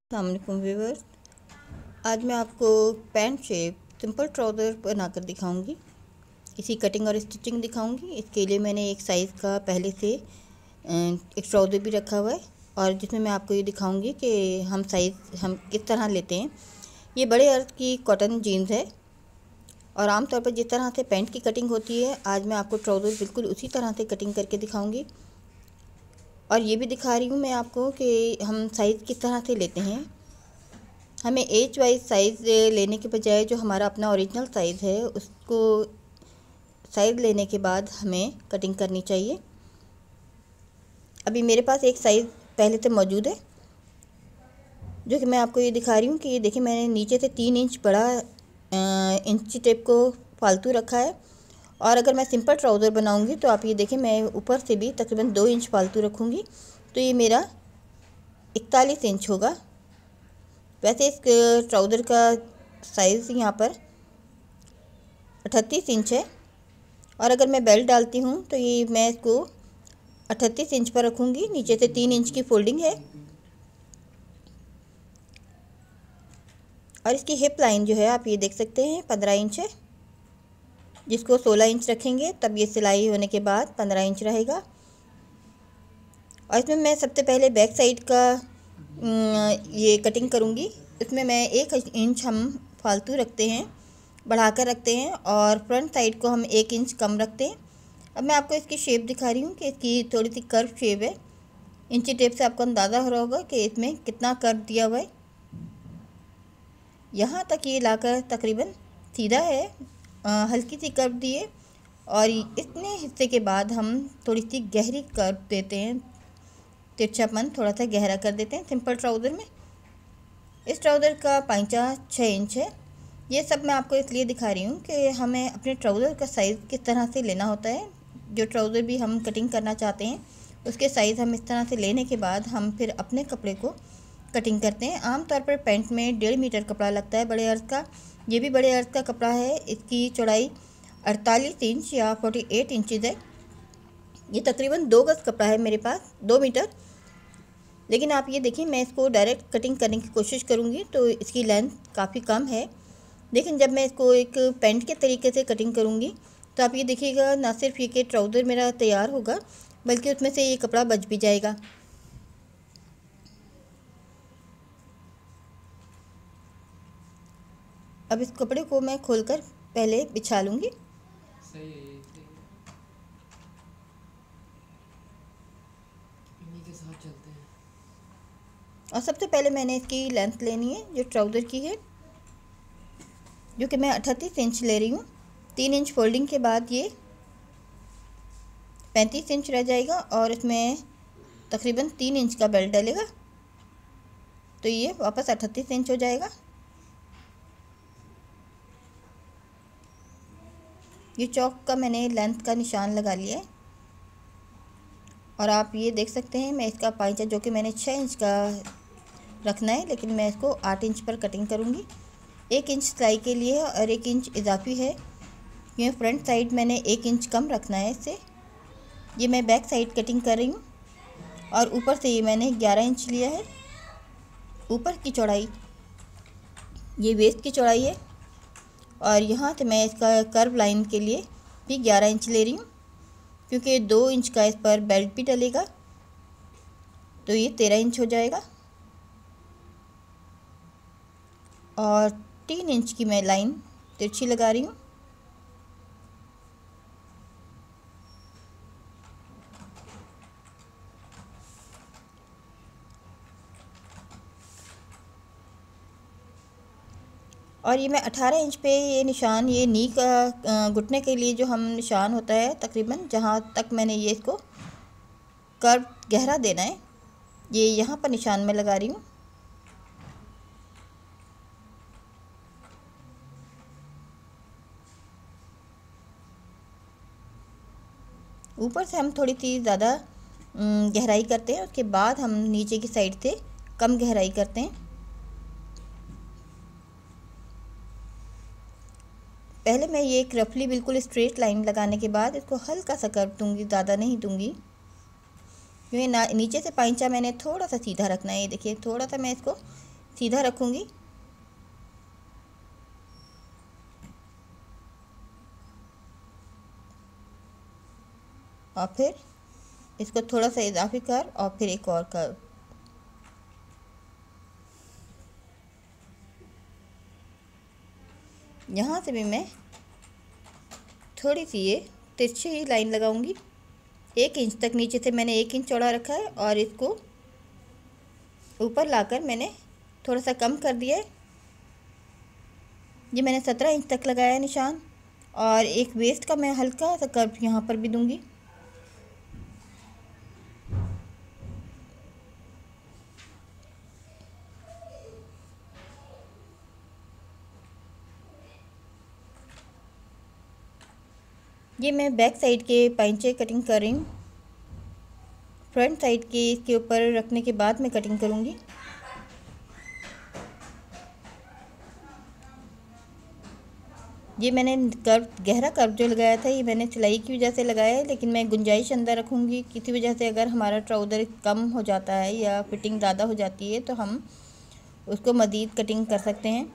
अस्सलाम वालेकुम व्यूअर्स। आज मैं आपको पैंट शेप सिंपल ट्राउज़र बनाकर दिखाऊंगी। इसी कटिंग और स्टिचिंग दिखाऊंगी। इसके लिए मैंने एक साइज़ का पहले से एक ट्राउज़र भी रखा हुआ है और जिसमें मैं आपको ये दिखाऊंगी कि हम किस तरह लेते हैं। ये बड़े अर्ज की कॉटन जीन्स है और आमतौर पर जिस तरह से पैंट की कटिंग होती है, आज मैं आपको ट्राउज़र बिल्कुल उसी तरह से कटिंग करके दिखाऊँगी। और ये भी दिखा रही हूँ मैं आपको कि हम साइज़ किस तरह से लेते हैं। हमें एज वाइज साइज़ लेने के बजाय जो हमारा अपना ओरिजिनल साइज़ है उसको साइज़ लेने के बाद हमें कटिंग करनी चाहिए। अभी मेरे पास एक साइज़ पहले से मौजूद है जो कि मैं आपको ये दिखा रही हूँ कि ये देखिए, मैंने नीचे से 3 इंच बड़ा इंची टेप को फालतू रखा है। और अगर मैं सिंपल ट्राउज़र बनाऊँगी तो आप ये देखें, मैं ऊपर से भी तकरीबन 2 इंच फालतू रखूँगी तो ये मेरा 41 इंच होगा। वैसे इस ट्राउज़र का साइज़ यहाँ पर 38 इंच है और अगर मैं बेल्ट डालती हूँ तो ये मैं इसको 38 इंच पर रखूँगी। नीचे से 3 इंच की फोल्डिंग है और इसकी हिप लाइन जो है आप ये देख सकते हैं 15 इंच है, जिसको 16 इंच रखेंगे तब ये सिलाई होने के बाद 15 इंच रहेगा। और इसमें मैं सबसे पहले बैक साइड का ये कटिंग करूँगी। इसमें मैं 1 इंच हम फालतू रखते हैं, बढ़ाकर रखते हैं और फ्रंट साइड को हम 1 इंच कम रखते हैं। अब मैं आपको इसकी शेप दिखा रही हूँ कि इसकी थोड़ी सी कर्व शेप है। इंची टेप से आपको अंदाज़ा हो रहा होगा कि इसमें कितना कर्व दिया हुआ है। यहाँ तक ये लाकर तकरीबन सीधा है, हल्की सी कर्व दिए और इतने हिस्से के बाद हम थोड़ी सी गहरी कर्व देते हैं, तिरछापन थोड़ा सा गहरा कर देते हैं सिंपल ट्राउज़र में। इस ट्राउज़र का पाइचा 6 इंच है। ये सब मैं आपको इसलिए दिखा रही हूँ कि हमें अपने ट्राउज़र का साइज़ किस तरह से लेना होता है। जो ट्राउज़र भी हम कटिंग करना चाहते हैं उसके साइज़ हम इस तरह से लेने के बाद हम फिर अपने कपड़े को कटिंग करते हैं। आमतौर पर पैंट में 1.5 मीटर कपड़ा लगता है बड़े अर्ज का। ये भी बड़े अर्ज का कपड़ा है। इसकी चौड़ाई 48 इंच या 48 इंचज़ है। ये तकरीबन 2 गज़ कपड़ा है मेरे पास, 2 मीटर। लेकिन आप ये देखिए, मैं इसको डायरेक्ट कटिंग करने की कोशिश करूँगी तो इसकी लेंथ काफ़ी कम है। लेकिन जब मैं इसको एक पैंट के तरीके से कटिंग करूँगी तो आप ये देखिएगा, ना सिर्फ ये कि ट्राउज़र मेरा तैयार होगा बल्कि उसमें से ये कपड़ा बच भी जाएगा। अब इस कपड़े को मैं खोलकर पहले बिछा लूँगी। सही है, ये सही है। इन्हीं के साथ चलते हैं। और सबसे पहले मैंने इसकी लेंथ लेनी है जो ट्राउज़र की है, जो कि मैं 38 इंच ले रही हूँ। 3 इंच फोल्डिंग के बाद ये 35 इंच रह जाएगा और इसमें तकरीबन 3 इंच का बेल्ट डलेगा तो ये वापस 38 इंच हो जाएगा। ये चौक का मैंने लेंथ का निशान लगा लिया है और आप ये देख सकते हैं मैं इसका पाइचा जो कि मैंने 6 इंच का रखना है, लेकिन मैं इसको 8 इंच पर कटिंग करूँगी। 1 इंच सिलाई के लिए और 1 इंच इजाफी है। ये फ्रंट साइड मैंने 1 इंच कम रखना है इससे। ये मैं बैक साइड कटिंग कर रही हूँ और ऊपर से ये मैंने 11 इंच लिया है। ऊपर की चौड़ाई ये वेस्ट की चौड़ाई है और यहाँ से मैं इसका कर्व लाइन के लिए भी 11 इंच ले रही हूँ, क्योंकि 2 इंच का इस पर बेल्ट भी डलेगा तो ये 13 इंच हो जाएगा। और 3 इंच की मैं लाइन तिरछी लगा रही हूँ। और ये मैं 18 इंच पे ये निशान, ये नी का घुटने के लिए जो हम निशान होता है तकरीबन जहाँ तक मैंने ये इसको कर्व गहरा देना है, ये यहाँ पर निशान में लगा रही हूँ। ऊपर से हम थोड़ी सी ज़्यादा गहराई करते हैं, उसके बाद हम नीचे की साइड से कम गहराई करते हैं। पहले मैं ये एक रफली बिल्कुल स्ट्रेट लाइन लगाने के बाद इसको हल्का सा कर्व दूंगी, ज़्यादा नहीं दूंगी, क्योंकि नीचे से पाइचा मैंने थोड़ा सा सीधा रखना है। ये देखिए, थोड़ा सा मैं इसको सीधा रखूँगी और फिर इसको थोड़ा सा इजाफी कर और फिर एक और कर। यहाँ से भी मैं थोड़ी सी ये तिरछी ही लाइन लगाऊंगी। 1 इंच तक नीचे से मैंने 1 इंच चौड़ा रखा है और इसको ऊपर लाकर मैंने थोड़ा सा कम कर दिया है। ये मैंने 17 इंच तक लगाया है निशान। और एक वेस्ट का मैं हल्का सा कर्व यहाँ पर भी दूंगी। ये मैं बैक साइड के पैंचे कटिंग कर रही हूँ। फ्रंट साइड के इसके ऊपर रखने के बाद मैं कटिंग करूँगी। ये मैंने कर्व, गहरा कर्व जो लगाया था, ये मैंने सिलाई की वजह से लगाया है, लेकिन मैं गुंजाइश अंदर रखूँगी। किसी वजह से अगर हमारा ट्राउज़र कम हो जाता है या फिटिंग ज़्यादा हो जाती है तो हम उसको मज़ीद कटिंग कर सकते हैं।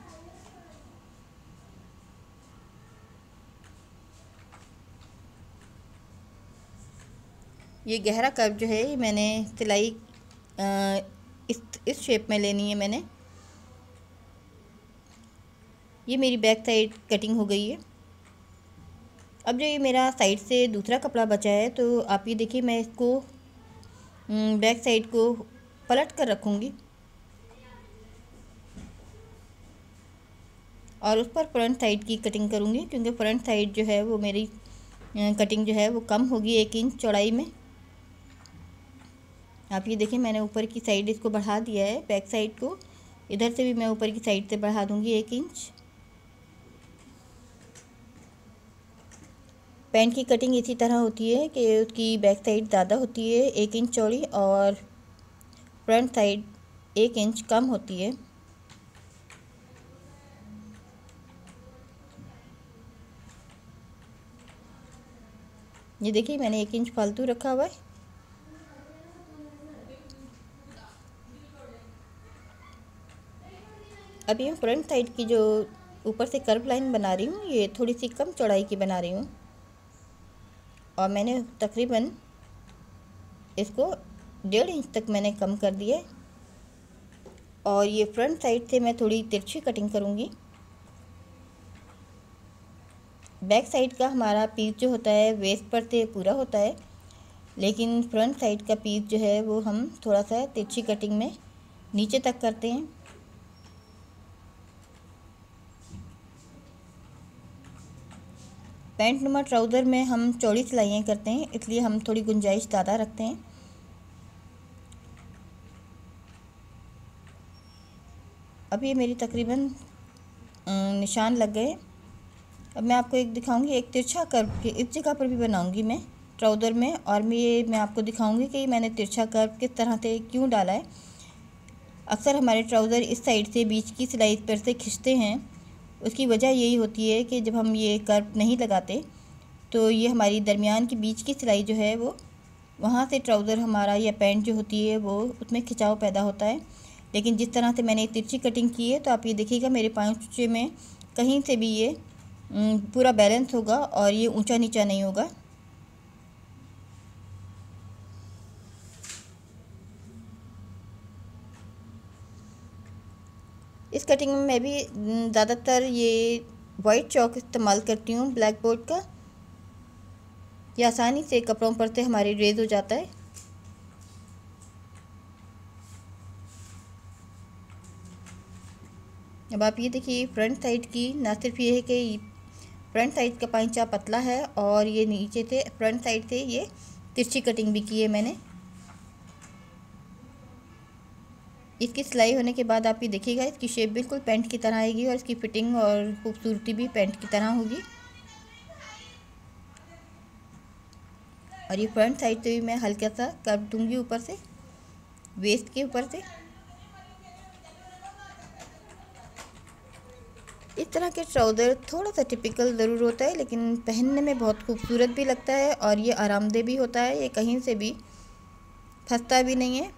ये गहरा कर्व जो है मैंने सिलाई इस शेप में लेनी है मैंने। ये मेरी बैक साइड कटिंग हो गई है। अब जो ये मेरा साइड से दूसरा कपड़ा बचा है तो आप ये देखिए, मैं इसको बैक साइड को पलट कर रखूँगी और उस पर फ्रंट साइड की कटिंग करूँगी, क्योंकि फ्रंट साइड जो है वो मेरी कटिंग जो है वो कम होगी 1 इंच चौड़ाई में। आप ये देखिए, मैंने ऊपर की साइड इसको बढ़ा दिया है, बैक साइड को। इधर से भी मैं ऊपर की साइड से बढ़ा दूँगी 1 इंच। पैंट की कटिंग इसी तरह होती है कि उसकी बैक साइड ज़्यादा होती है 1 इंच चौड़ी और फ्रंट साइड 1 इंच कम होती है। ये देखिए, मैंने 1 इंच फालतू रखा हुआ है। अभी मैं फ्रंट साइड की जो ऊपर से कर्व लाइन बना रही हूँ, ये थोड़ी सी कम चौड़ाई की बना रही हूँ और मैंने तकरीबन इसको 1.5 इंच तक मैंने कम कर दिया है। और ये फ्रंट साइड से मैं थोड़ी तिरछी कटिंग करूँगी। बैक साइड का हमारा पीस जो होता है वेस्ट पर से पूरा होता है, लेकिन फ्रंट साइड का पीस जो है वो हम थोड़ा सा तिरछी कटिंग में नीचे तक करते हैं। पैंट नुमा ट्राउज़र में हम चौड़ी सिलाइयाँ करते हैं, इसलिए हम थोड़ी गुंजाइश ज़्यादा रखते हैं। अब ये मेरी तकरीबन निशान लग गए। अब मैं आपको एक दिखाऊंगी, एक तिरछा कर्व के इस जगह पर भी बनाऊंगी मैं ट्राउज़र में, और मैं आपको दिखाऊंगी कि मैंने तिरछा कर्व किस तरह से क्यों डाला है। अक्सर हमारे ट्राउज़र इस साइड से बीच की सिलाई पर से खिंचते हैं। उसकी वजह यही होती है कि जब हम ये कर्व नहीं लगाते तो ये हमारी दरमियान की बीच की सिलाई जो है वो वहाँ से ट्राउज़र हमारा या पैंट जो होती है वो उसमें खिंचाव पैदा होता है। लेकिन जिस तरह से मैंने तिरछी कटिंग की है तो आप ये देखिएगा, मेरे पाँचे में कहीं से भी ये पूरा बैलेंस होगा और ये ऊंचा नीचा नहीं होगा। इस कटिंग में मैं भी ज़्यादातर ये वाइट चॉक इस्तेमाल करती हूँ, ब्लैक बोर्ड का। ये आसानी से कपड़ों पर से हमारी रेज हो जाता है। अब आप ये देखिए, फ्रंट साइड की ना सिर्फ ये है कि फ्रंट साइड का पैंचा पतला है और ये नीचे से फ्रंट साइड से ये तिरछी कटिंग भी की है मैंने। इसकी सिलाई होने के बाद आप ये देखिएगा, इसकी शेप बिल्कुल पैंट की तरह आएगी और इसकी फिटिंग और खूबसूरती भी पैंट की तरह होगी। और ये फ्रंट साइड से भी मैं हल्का सा कर्व दूंगी ऊपर से, वेस्ट के ऊपर से। इस तरह के ट्राउज़र थोड़ा सा टिपिकल ज़रूर होता है, लेकिन पहनने में बहुत खूबसूरत भी लगता है और ये आरामदेह भी होता है। ये कहीं से भी फंसता भी नहीं है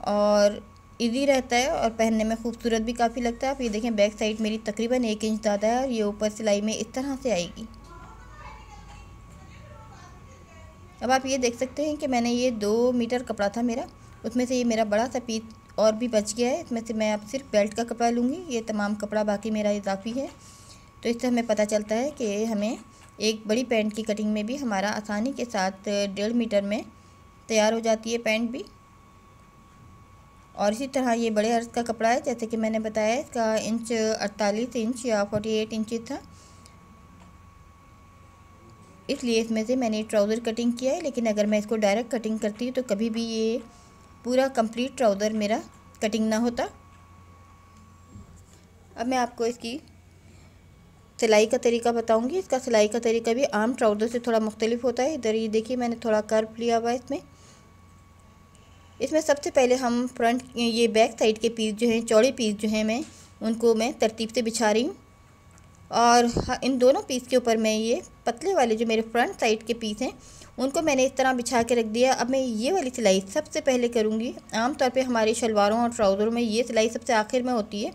और इजी रहता है और पहनने में खूबसूरत भी काफ़ी लगता है। आप ये देखें बैक साइड मेरी तकरीबन 1 इंच ज़्यादा है और ये ऊपर सिलाई में इस तरह से आएगी। अब आप ये देख सकते हैं कि मैंने ये 2 मीटर कपड़ा था मेरा, उसमें से ये मेरा बड़ा सा पीस और भी बच गया है। इसमें से मैं अब सिर्फ बेल्ट का कपड़ा लूँगी, ये तमाम कपड़ा बाकी मेरा इजाफी है। तो इससे हमें पता चलता है कि हमें एक बड़ी पैंट की कटिंग में भी हमारा आसानी के साथ 1.5 मीटर में तैयार हो जाती है पैंट भी। और इसी तरह ये बड़े अर्ज का कपड़ा है, जैसे कि मैंने बताया इसका इंच 48 इंच या 48 इंच था, इसलिए इसमें से मैंने ट्राउज़र कटिंग किया है। लेकिन अगर मैं इसको डायरेक्ट कटिंग करती तो कभी भी ये पूरा कंप्लीट ट्राउज़र मेरा कटिंग ना होता। अब मैं आपको इसकी सिलाई का तरीका बताऊंगी। इसका सिलाई का तरीका भी आम ट्राउज़र से थोड़ा मुख्तलिफ होता है। इधर ये देखिए मैंने थोड़ा कर्व लिया हुआ है इसमें सबसे पहले हम फ्रंट ये बैक साइड के पीस जो हैं, चौड़े पीस जो हैं, उनको मैं तरतीब से बिछा रही हूँ। और इन दोनों पीस के ऊपर मैं ये पतले वाले जो मेरे फ्रंट साइड के पीस हैं उनको मैंने इस तरह बिछा के रख दिया। अब मैं ये वाली सिलाई सबसे पहले करूँगी। आमतौर पे हमारे शलवारों और ट्राउज़रों में ये सिलाई सबसे आखिर में होती है,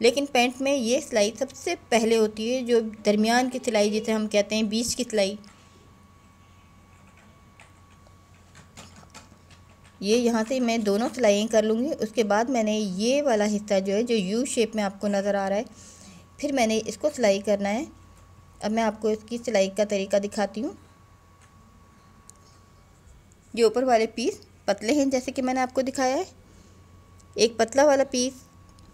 लेकिन पैंट में ये सिलाई सबसे पहले होती है, जो दरमियान की सिलाई जिसे हम कहते हैं बीच की सिलाई। ये यहाँ से मैं दोनों सिलाइयाँ कर लूँगी। उसके बाद मैंने ये वाला हिस्सा जो है, जो यू शेप में आपको नज़र आ रहा है, फिर मैंने इसको सिलाई करना है। अब मैं आपको इसकी सिलाई का तरीका दिखाती हूँ। ये ऊपर वाले पीस पतले हैं जैसे कि मैंने आपको दिखाया है। एक पतला वाला पीस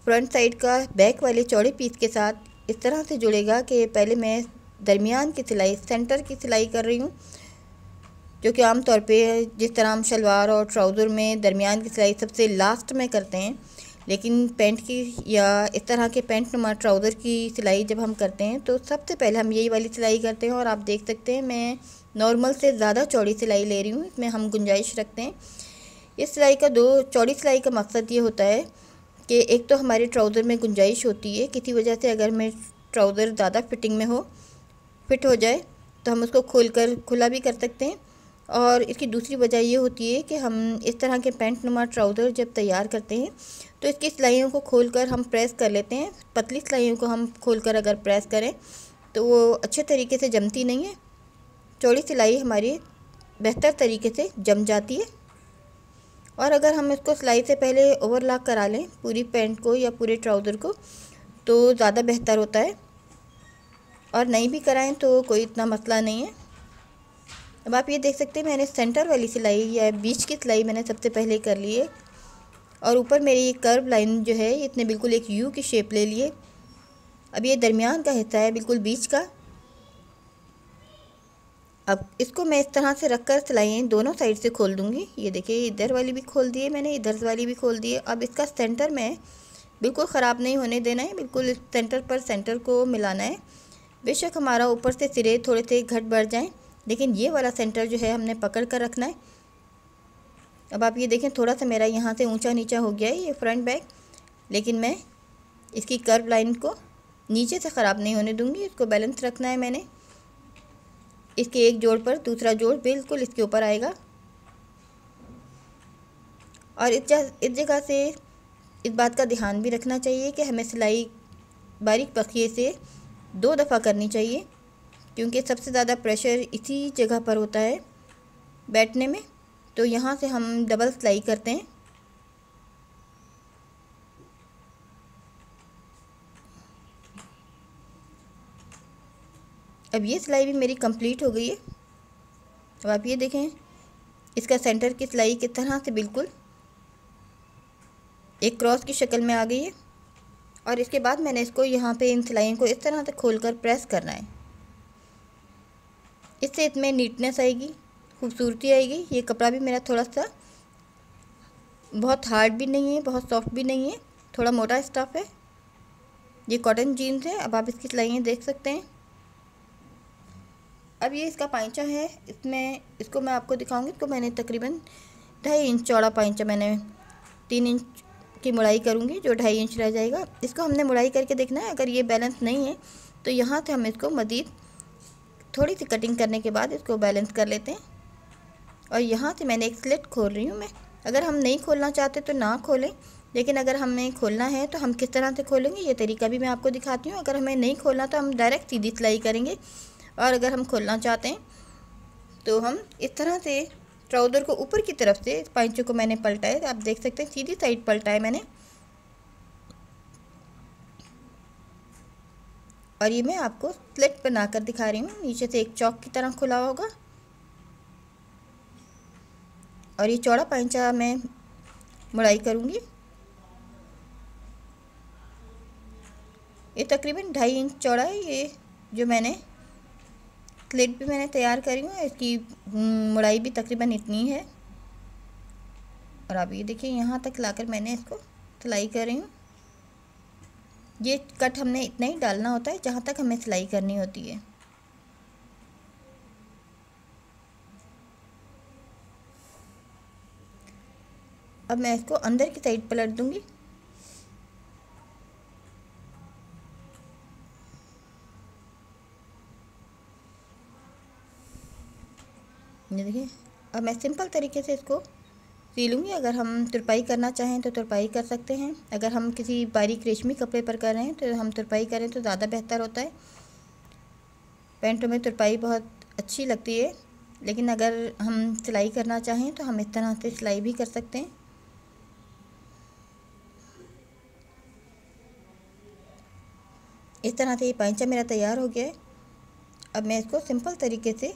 फ्रंट साइड का बैक वाले चौड़े पीस के साथ इस तरह से जुड़ेगा कि पहले मैं दरमियान की सिलाई, सेंटर की सिलाई कर रही हूँ, जो कि आम तौर पे जिस तरह हम शलवार और ट्राउज़र में दरमियान की सिलाई सबसे लास्ट में करते हैं, लेकिन पैंट की या इस तरह के पैंट नुमा ट्राउज़र की सिलाई जब हम करते हैं तो सबसे पहले हम यही वाली सिलाई करते हैं। और आप देख सकते हैं मैं नॉर्मल से ज़्यादा चौड़ी सिलाई ले रही हूँ, इसमें हम गुंजाइश रखते हैं। इस सिलाई का चौड़ी सिलाई का मकसद ये होता है कि एक तो हमारे ट्राउज़र में गुंजाइश होती है, किसी वजह से अगर मैं ट्राउज़र ज़्यादा फिटिंग में फिट हो जाए तो हम उसको खुला भी कर सकते हैं। और इसकी दूसरी वजह ये होती है कि हम इस तरह के पैंट नुमा ट्राउज़र जब तैयार करते हैं तो इसकी सिलाइयों को खोलकर हम प्रेस कर लेते हैं। पतली सिलाइयों को हम खोलकर अगर प्रेस करें तो वो अच्छे तरीके से जमती नहीं है। चौड़ी सिलाई हमारी बेहतर तरीके से जम जाती है। और अगर हम इसको सिलाई से पहले ओवरलॉक करा लें पूरी पैंट को या पूरे ट्राउज़र को तो ज़्यादा बेहतर होता है, और नहीं भी कराएं तो कोई इतना मसला नहीं है। अब आप ये देख सकते हैं मैंने सेंटर वाली सिलाई या बीच की सिलाई मैंने सबसे पहले कर ली है, और ऊपर मेरी ये कर्व लाइन जो है इसने बिल्कुल एक यू की शेप ले ली है। अब ये दरमियान का हिस्सा है बिल्कुल बीच का। अब इसको मैं इस तरह से रखकर सिलाइयाँ दोनों साइड से खोल दूँगी। ये देखिए इधर वाली भी खोल दी है मैंने, इधर वाली भी खोल दी है। अब इसका सेंटर में बिल्कुल ख़राब नहीं होने देना है, बिल्कुल सेंटर पर सेंटर को मिलाना है। बेशक हमारा ऊपर से सिरे थोड़े से घट बढ़ जाएं, लेकिन ये वाला सेंटर जो है हमने पकड़ कर रखना है। अब आप ये देखें थोड़ा सा मेरा यहाँ से ऊंचा नीचा हो गया है ये फ्रंट बैक, लेकिन मैं इसकी कर्व लाइन को नीचे से ख़राब नहीं होने दूँगी। इसको बैलेंस रखना है मैंने। इसके एक जोड़ पर दूसरा जोड़ बिल्कुल इसके ऊपर आएगा, और इस जगह से इस बात का ध्यान भी रखना चाहिए कि हमें सिलाई बारीक बखिए से 2 दफ़ा करनी चाहिए, क्योंकि सबसे ज़्यादा प्रेशर इसी जगह पर होता है बैठने में। तो यहाँ से हम डबल सिलाई करते हैं। अब ये सिलाई भी मेरी कंप्लीट हो गई है। अब आप ये देखें इसका सेंटर की सिलाई किस तरह से बिल्कुल एक क्रॉस की शक्ल में आ गई है। और इसके बाद मैंने इसको यहाँ पे इन सिलाइयों को इस तरह से खोलकर प्रेस करना है। इससे इसमें नीटनेस आएगी, खूबसूरती आएगी। ये कपड़ा भी मेरा थोड़ा सा बहुत हार्ड भी नहीं है, बहुत सॉफ्ट भी नहीं है, थोड़ा मोटा स्टफ है। ये कॉटन जीन्स है। अब आप इसकी सिलाइयाँ देख सकते हैं। अब ये इसका पाइंचा है, इसको मैं आपको दिखाऊंगी। इसको मैंने तकरीबन 2.5 इंच चौड़ा पाइंचा, मैंने 3 इंच की मुड़ाई करूँगी, जो 2.5 इंच रह जाएगा। इसको हमने मुड़ाई करके देखना है। अगर ये बैलेंस नहीं है तो यहाँ से हम इसको मज़ीद थोड़ी सी कटिंग करने के बाद इसको बैलेंस कर लेते हैं। और यहाँ से मैंने एक स्लिट खोल रही हूँ मैं। अगर हम नहीं खोलना चाहते तो ना खोलें, लेकिन अगर हमें खोलना है तो हम किस तरह से खोलेंगे ये तरीका भी मैं आपको दिखाती हूँ। अगर हमें नहीं खोलना तो हम डायरेक्ट सीधी सिलाई करेंगे, और अगर हम खोलना चाहते हैं तो हम इस तरह से ट्राउज़र को ऊपर की तरफ से पाइचों को मैंने पलटा है, आप देख सकते हैं सीधी साइड पलटा है मैंने। और ये मैं आपको स्लिट बनाकर दिखा रही हूँ, नीचे से एक चौक की तरह खुला होगा। और ये चौड़ा पाइचा मैं मुड़ाई करूँगी। ये तकरीबन 2.5 इंच चौड़ा है। ये जो मैंने स्लिट भी मैंने तैयार करी हूँ, इसकी मुड़ाई भी तकरीबन इतनी है। और अब ये देखिए यहाँ तक लाकर मैंने इसको सिलाई कर रही हूँ। ये कट हमने इतना ही डालना होता है जहाँ तक हमें सिलाई करनी होती है। अब मैं इसको अंदर की साइड पलट दूंगी। ये देखिए, अब मैं सिंपल तरीके से इसको सी लूँगी। अगर हम तुरपाई करना चाहें तो तुरपाई कर सकते हैं। अगर हम किसी बारीक रेशमी कपड़े पर कर रहे हैं तो हम तुरपाई करें तो ज़्यादा बेहतर होता है। पैंटों में तुरपाई बहुत अच्छी लगती है, लेकिन अगर हम सिलाई करना चाहें तो हम इस तरह से सिलाई भी कर सकते हैं। इस तरह से ये पाइचा मेरा तैयार हो गया है। अब मैं इसको सिंपल तरीके से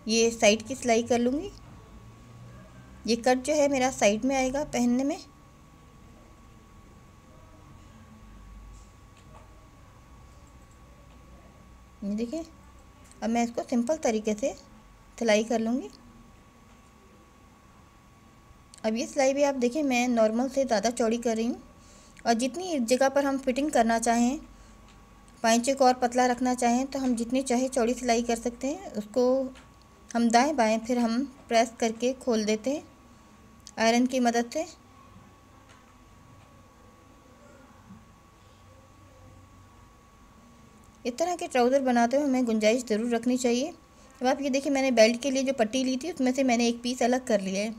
ये साइड की सिलाई कर लूँगी। ये कट जो है मेरा साइड में आएगा पहनने में। ये देखिए, अब मैं इसको सिंपल तरीके से सिलाई कर लूँगी। अब ये सिलाई भी आप देखिए मैं नॉर्मल से ज़्यादा चौड़ी कर रही हूँ, और जितनी जगह पर हम फिटिंग करना चाहें, पाइचे को और पतला रखना चाहें तो हम जितनी चाहे चौड़ी सिलाई कर सकते हैं। उसको हम दाएं बाएं फिर हम प्रेस करके खोल देते हैं आयरन की मदद से। इस तरह के ट्राउज़र बनाते हुए हमें गुंजाइश ज़रूर रखनी चाहिए। अब आप ये देखिए, मैंने बेल्ट के लिए जो पट्टी ली थी उसमें से मैंने एक पीस अलग कर लिया है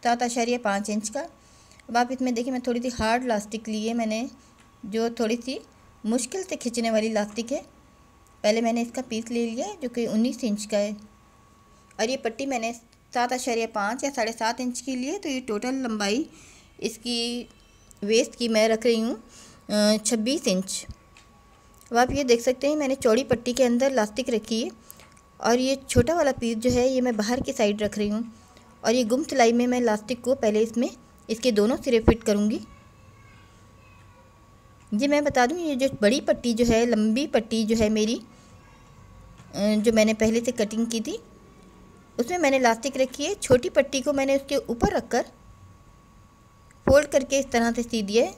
7.5 इंच का। अब आप इसमें देखिए मैं थोड़ी सी हार्ड लास्टिक ली है मैंने, जो थोड़ी सी मुश्किल से खींचने वाली लास्टिक है। पहले मैंने इसका पीस ले लिया है जो कि 19 इंच का है, और ये पट्टी मैंने 7.5 या 7.5 इंच की ली है। तो ये टोटल लंबाई इसकी वेस्ट की मैं रख रही हूँ 26 इंच। अब आप ये देख सकते हैं मैंने चौड़ी पट्टी के अंदर लास्टिक रखी है, और ये छोटा वाला पीस जो है ये मैं बाहर की साइड रख रही हूँ। और ये गुम सिलाई में मैं लास्टिक को पहले इसमें इसके दोनों सिरे फिट करूँगी। जी मैं बता दूँ, ये जो बड़ी पट्टी जो है, लंबी पट्टी जो है मेरी, जो मैंने पहले से कटिंग की थी, उसमें मैंने लास्टिक रखी है। छोटी पट्टी को मैंने उसके ऊपर रखकर फोल्ड करके इस तरह से सी दिया है।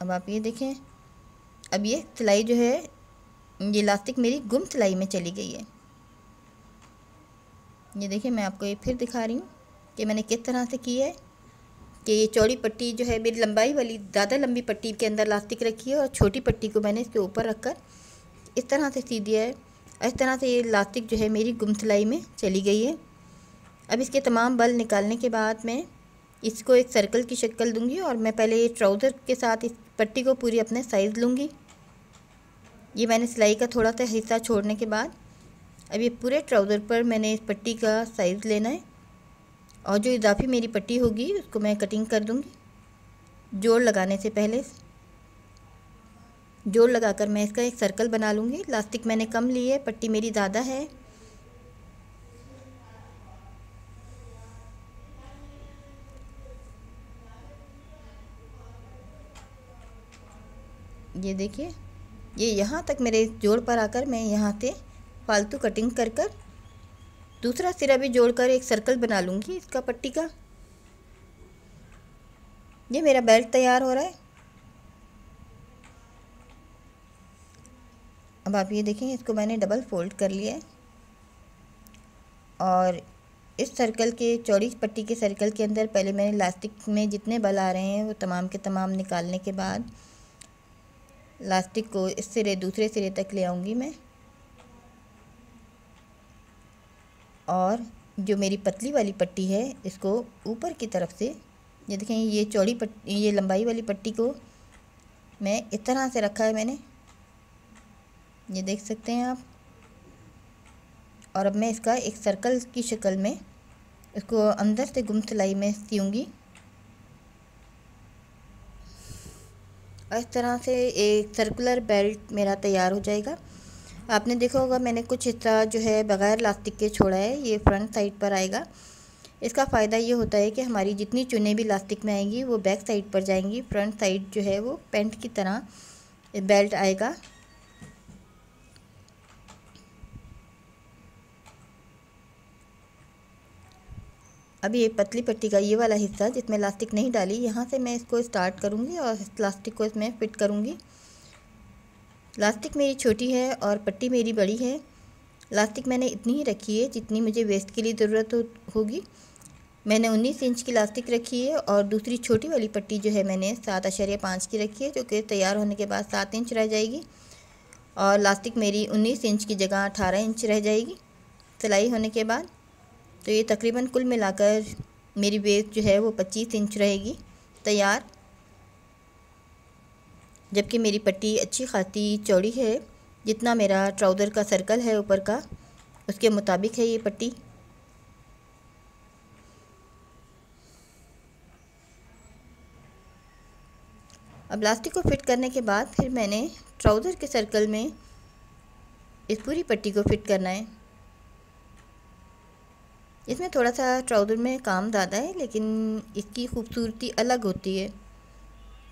अब आप ये देखें, अब ये सिलाई जो है, ये लास्टिक मेरी गुम सिलाई में चली गई है। ये देखिए मैं आपको ये फिर दिखा रही हूँ कि मैंने किस तरह से की है। कि ये चौड़ी पट्टी जो है मेरी लंबाई वाली, ज़्यादा लंबी पट्टी के अंदर लास्टिक रखी है, और छोटी पट्टी को मैंने इसके ऊपर रखकर इस तरह से सी दिया है। इस तरह से ये लास्टिक जो है मेरी गुम सिलाई में चली गई है। अब इसके तमाम बल निकालने के बाद मैं इसको एक सर्कल की शक्ल दूंगी, और मैं पहले ये ट्राउज़र के साथ इस पट्टी को पूरी अपने साइज़ लूँगी। ये मैंने सिलाई का थोड़ा सा हिस्सा छोड़ने के बाद अब ये पूरे ट्राउज़र पर मैंने इस पट्टी का साइज़ लेना है, और जो इजाफी मेरी पट्टी होगी उसको मैं कटिंग कर दूँगी। जोड़ लगाने से पहले जोड़ लगाकर मैं इसका एक सर्कल बना लूँगी। लास्टिक मैंने कम ली है, पट्टी मेरी ज़्यादा है। ये देखिए, ये यहाँ तक मेरे जोड़ पर आकर मैं यहाँ से फालतू कटिंग कर कर दूसरा सिरा भी जोड़कर एक सर्कल बना लूँगी इसका पट्टी का। ये मेरा बेल्ट तैयार हो रहा है। अब आप ये देखें, इसको मैंने डबल फोल्ड कर लिया है, और इस सर्कल के, चौड़ी पट्टी के सर्कल के अंदर पहले मैंने लास्टिक में जितने बल आ रहे हैं वो तमाम के तमाम निकालने के बाद लास्टिक को इस सिरे दूसरे सिरे तक ले आऊँगी मैं, और जो मेरी पतली वाली पट्टी है इसको ऊपर की तरफ से, ये देखें, ये चौड़ी पट्टी, ये लंबाई वाली पट्टी को मैं इस तरह से रखा है मैंने, ये देख सकते हैं आप। और अब मैं इसका एक सर्कल की शक्ल में इसको अंदर से गुम सिलाई में सीऊंगी। और इस तरह से एक सर्कुलर बेल्ट मेरा तैयार हो जाएगा। आपने देखा होगा मैंने कुछ हिस्सा जो है बग़ैर इलास्टिक के छोड़ा है, ये फ्रंट साइड पर आएगा। इसका फ़ायदा ये होता है कि हमारी जितनी चुनें भी इलास्टिक में आएंगी वो बैक साइड पर जाएंगी, फ्रंट साइड जो है वो पैंट की तरह बेल्ट आएगा। अब ये पतली पट्टी का ये वाला हिस्सा जिसमें इलास्टिक नहीं डाली, यहाँ से मैं इसको स्टार्ट करूँगी और इलास्टिक को इसमें फ़िट करूँगी। इलास्टिक मेरी छोटी है और पट्टी मेरी बड़ी है। इलास्टिक मैंने इतनी ही रखी है जितनी मुझे वेस्ट के लिए ज़रूरत होगी। मैंने 19 इंच की इलास्टिक रखी है और दूसरी छोटी वाली पट्टी जो है मैंने 7.5 की रखी है, जो कि तैयार होने के बाद 7 इंच रह जाएगी। और इलास्टिक मेरी 19 इंच की जगह 18 इंच रह जाएगी सिलाई होने के बाद। तो ये तकरीबन कुल मिलाकर मेरी वेस्ट जो है वो 25 इंच रहेगी तैयार। जबकि मेरी पट्टी अच्छी खासी चौड़ी है, जितना मेरा ट्राउज़र का सर्कल है ऊपर का उसके मुताबिक है ये पट्टी। अब इलास्टिक को फिट करने के बाद फिर मैंने ट्राउज़र के सर्कल में इस पूरी पट्टी को फिट करना है। इसमें थोड़ा सा ट्राउज़र में काम ज़्यादा है, लेकिन इसकी खूबसूरती अलग होती है।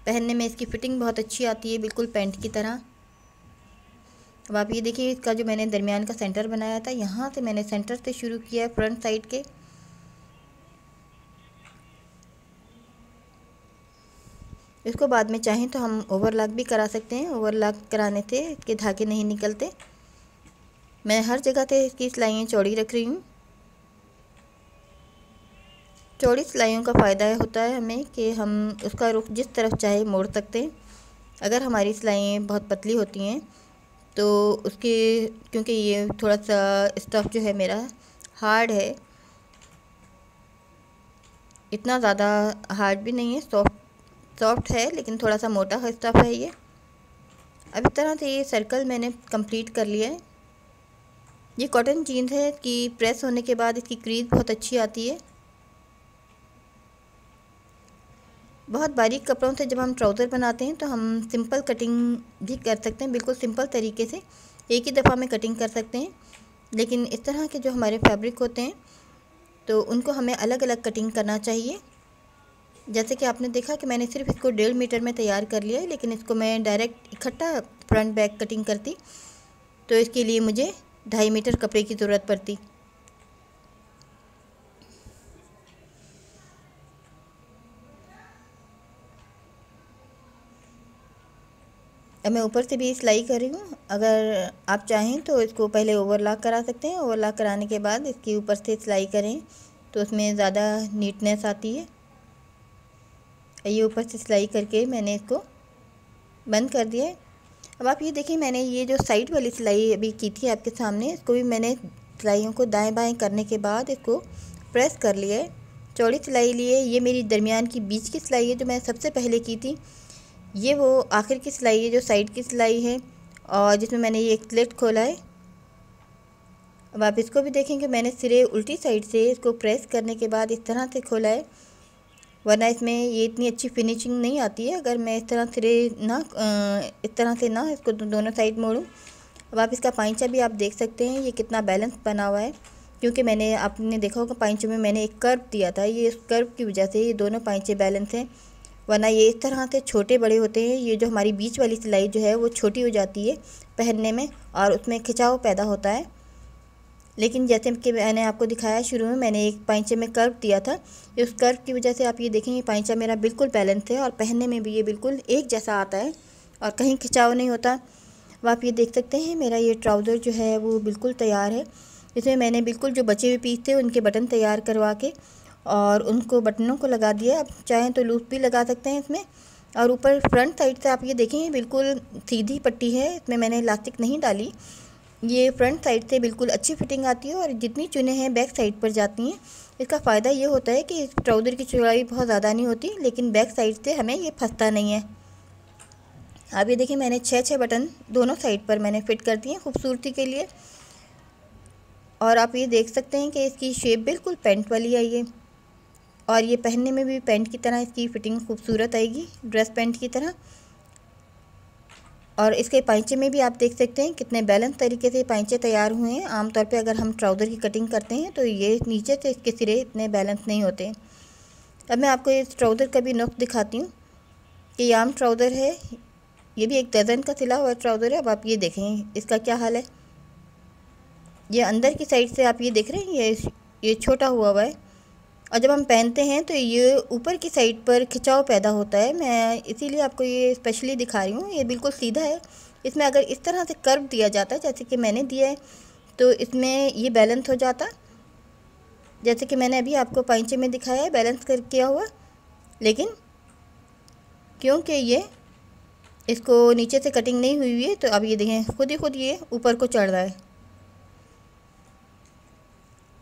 पहनने में इसकी फ़िटिंग बहुत अच्छी आती है, बिल्कुल पैंट की तरह। अब आप ये देखिए, इसका जो मैंने दरमियान का सेंटर बनाया था, यहाँ से मैंने सेंटर से शुरू किया है फ्रंट साइड के। इसको बाद में चाहें तो हम ओवरलॉक भी करा सकते हैं। ओवरलॉक कराने से इसके धागे नहीं निकलते। मैं हर जगह से इसकी सिलाइयाँ चौड़ी रख रही हूँ। चौड़ी सिलाइयों का फ़ायदा होता है हमें कि हम उसका रुख जिस तरफ चाहे मोड़ सकते हैं। अगर हमारी सिलाइयाँ बहुत पतली होती हैं तो उसके, क्योंकि ये थोड़ा सा स्टफ़ जो है मेरा हार्ड है, इतना ज़्यादा हार्ड भी नहीं है, सॉफ्ट है, लेकिन थोड़ा सा मोटा स्टफ़ है ये। अब इस तरह से ये सर्कल मैंने कंप्लीट कर लिया है। ये कॉटन जीन्स है कि प्रेस होने के बाद इसकी क्रीज बहुत अच्छी आती है। बहुत बारीक कपड़ों से जब हम ट्राउज़र बनाते हैं तो हम सिंपल कटिंग भी कर सकते हैं, बिल्कुल सिंपल तरीके से एक ही दफ़ा में कटिंग कर सकते हैं। लेकिन इस तरह के जो हमारे फैब्रिक होते हैं तो उनको हमें अलग अलग कटिंग करना चाहिए। जैसे कि आपने देखा कि मैंने सिर्फ इसको 1.5 मीटर में तैयार कर लिया है, लेकिन इसको मैं डायरेक्ट इकट्ठा फ्रंट बैक कटिंग करती तो इसके लिए मुझे 2.5 मीटर कपड़े की ज़रूरत पड़ती। अब मैं ऊपर से भी सिलाई कर रही हूँ। अगर आप चाहें तो इसको पहले ओवरलॉक करा सकते हैं। ओवरलॉक कराने के बाद इसके ऊपर से सिलाई करें तो उसमें ज़्यादा नीटनेस आती है। ये ऊपर से सिलाई करके मैंने इसको बंद कर दिया है। अब आप ये देखिए, मैंने ये जो साइड वाली सिलाई अभी की थी आपके सामने, इसको भी मैंने सिलाइयों को दाएं बाएं करने के बाद इसको प्रेस कर लिया है। चौड़ी सिलाई ली है। ये मेरी दरमियान की बीच की सिलाई है जो मैं सबसे पहले की थी। ये वो आखिर की सिलाई है जो साइड की सिलाई है और जिसमें मैंने ये एक स्लिट खोला है। अब आप इसको भी देखेंगे, मैंने सिरे उल्टी साइड से इसको प्रेस करने के बाद इस तरह से खोला है, वरना इसमें ये इतनी अच्छी फिनिशिंग नहीं आती है अगर मैं इस तरह सिरे इस तरह से ना इसको दोनों साइड मोड़ूँ। अब आप इसका पाइंचा भी आप देख सकते हैं ये कितना बैलेंस बना हुआ है, क्योंकि आपने देखा होगा पाइंचे में मैंने एक कर्व दिया था। ये इस कर्व की वजह से ये दोनों पाइंचे बैलेंस हैं, वरना ये इस तरह से छोटे बड़े होते हैं। ये जो हमारी बीच वाली सिलाई जो है वो छोटी हो जाती है पहनने में और उसमें खिंचाव पैदा होता है। लेकिन जैसे कि मैंने आपको दिखाया शुरू में, मैंने एक पाइंचे में कर्व दिया था। उस कर्व की वजह से आप ये देखेंगे पाइंचा मेरा बिल्कुल बैलेंस है और पहनने में भी ये बिल्कुल एक जैसा आता है और कहीं खिंचाव नहीं होता। अब आप ये देख सकते हैं मेरा ये ट्राउज़र जो है वो बिल्कुल तैयार है। इसमें मैंने बिल्कुल जो बचे हुए पीस थे उनके बटन तैयार करवा के और उनको बटनों को लगा दिया। आप चाहें तो लूप भी लगा सकते हैं इसमें। और ऊपर फ्रंट साइड से आप ये देखेंगे बिल्कुल सीधी पट्टी है, इसमें मैंने इलास्टिक नहीं डाली ये फ्रंट साइड से बिल्कुल अच्छी फिटिंग आती है और जितनी चुनें हैं बैक साइड पर जाती हैं। इसका फ़ायदा ये होता है कि इस ट्राउज़र की चौड़ाई बहुत ज़्यादा नहीं होती, लेकिन बैक साइड से हमें ये फंसता नहीं है। अब ये देखिए मैंने 6 बटन दोनों साइड पर मैंने फ़िट कर दिए खूबसूरती के लिए। और आप ये देख सकते हैं कि इसकी शेप बिल्कुल पैंट वाली आई है और ये पहनने में भी पैंट की तरह इसकी फ़िटिंग खूबसूरत आएगी, ड्रेस पैंट की तरह। और इसके पाइंचे में भी आप देख सकते हैं कितने बैलेंस तरीके से पाइंचे तैयार हुए हैं। आमतौर पे अगर हम ट्राउज़र की कटिंग करते हैं तो ये नीचे से इसके सिरे इतने बैलेंस नहीं होते। अब मैं आपको इस ट्राउज़र का भी नुक्स दिखाती हूँ कि ये आम ट्राउज़र है, ये भी एक दर्जन का सिला हुआ ट्राउज़र है। अब आप ये देखें इसका क्या हाल है। ये अंदर की साइड से आप ये देख रहे हैं ये छोटा हुआ है और जब हम पहनते हैं तो ये ऊपर की साइड पर खिंचाव पैदा होता है। मैं इसीलिए आपको ये स्पेशली दिखा रही हूँ। ये बिल्कुल सीधा है, इसमें अगर इस तरह से कर्व दिया जाता है जैसे कि मैंने दिया है तो इसमें ये बैलेंस हो जाता, जैसे कि मैंने अभी आपको पाइंचे में दिखाया है बैलेंस कर किया हुआ। लेकिन क्योंकि ये इसको नीचे से कटिंग नहीं हुई है तो अब ये देखें खुद ही खुद ये ऊपर को चढ़ रहा है।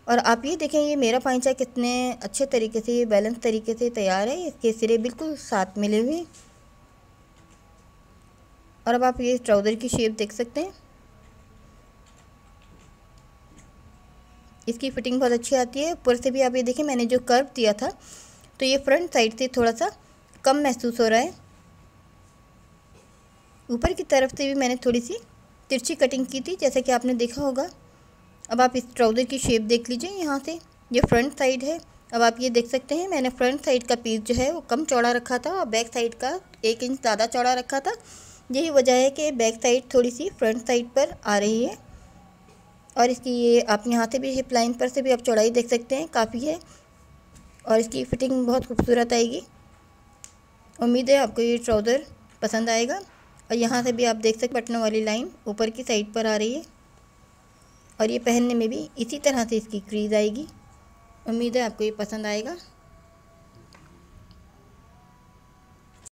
और आप ये देखें ये मेरा पाइंचा कितने अच्छे तरीके से बैलेंस तरीके से तैयार है, इसके सिरे बिल्कुल साथ मिले हुए। और अब आप ये ट्राउज़र की शेप देख सकते हैं, इसकी फ़िटिंग बहुत अच्छी आती है। ऊपर से भी आप ये देखें मैंने जो कर्व दिया था तो ये फ्रंट साइड से थोड़ा सा कम महसूस हो रहा है। ऊपर की तरफ से भी मैंने थोड़ी सी तिरछी कटिंग की थी जैसे कि आपने देखा होगा। अब आप इस ट्राउज़र की शेप देख लीजिए, यहाँ से ये फ्रंट साइड है। अब आप ये देख सकते हैं मैंने फ्रंट साइड का पीस जो है वो कम चौड़ा रखा था और बैक साइड का 1 इंच ज़्यादा चौड़ा रखा था। यही वजह है कि बैक साइड थोड़ी सी फ्रंट साइड पर आ रही है। और इसकी ये आप यहाँ से भी हिप लाइन पर से भी आप चौड़ाई देख सकते हैं, काफ़ी है और इसकी फ़िटिंग बहुत खूबसूरत आएगी। उम्मीद है आपको ये ट्राउज़र पसंद आएगा। और यहाँ से भी आप देख सकते बटनों वाली लाइन ऊपर की साइड पर आ रही है और ये पहनने में भी इसी तरह से इसकी क्रीज़ आएगी। उम्मीद है आपको ये पसंद आएगा।